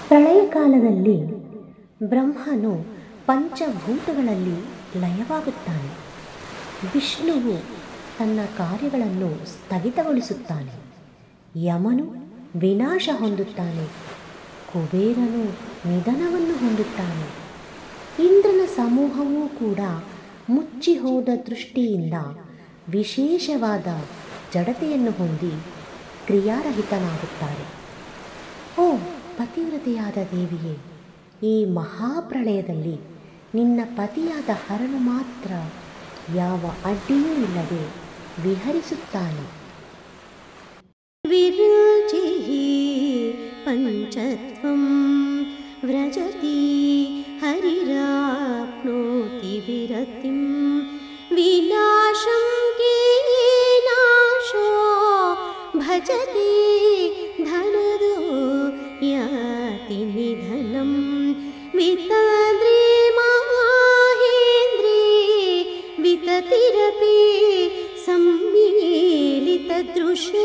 ಪ್ರಳಯ ಕಾಲದಲ್ಲಿ ಬ್ರಹ್ಮನು ಪಂಚಭೂತಗಳಲ್ಲಿ ಲಯವಾಗುತ್ತಾನೆ. ವಿಷ್ಣುವು ತನ್ನ ಕಾರ್ಯಗಳನ್ನು ಸ್ಥಗಿತಗೊಳಿಸುತ್ತಾನೆ. ಯಮನು ವಿನಾಶ ಹೊಂದುತ್ತಾನೆ. ಕುಬೇರನು ನಿಧನವನ್ನು ಹೊಂದುತ್ತಾನೆ. ಇಂದ್ರನ ಸಮೂಹವೂ ಕೂಡ ಮುಚ್ಚಿ ಹೋದ ದೃಷ್ಟಿಯಿಂದ ವಿಶೇಷವಾದ ಜಡತೆಯನ್ನು ಹೊಂದಿ ಕ್ರಿಯಾರಹಿತನಾಗುತ್ತಾರೆ. ಓ ಪತಿವ್ರತೆಯಾದ ದೇವಿಯೇ, ಈ ಮಹಾಪ್ರಳಯದಲ್ಲಿ ನಿನ್ನ ಪತಿಯಾದ ಹರನು ಮಾತ್ರ ಯಾವ ಅಡ್ಡಿಯೂ ಇಲ್ಲದೆ ವಿಹರಿಸುತ್ತಾನೆ. ವಿರುಚಿಹಿ ಪಂಚತ್ವಂ ವ್ರಜತಿ ಹರಿರಾಪ್ನೋತಿ ವಿರತಿಂ ವಿನಾಶಂ ಕೇನಾಶೋ ಭಜತಿ ಧನದೋ ಯಾತಿ ನಿಧನಂ ವಿತದ್ರಿ ಮಾಹೇಂದ್ರಿ ವಿತತಿರಪಿ ಸಮ್ಮಿಲಿತ ದೃಶ್ಯ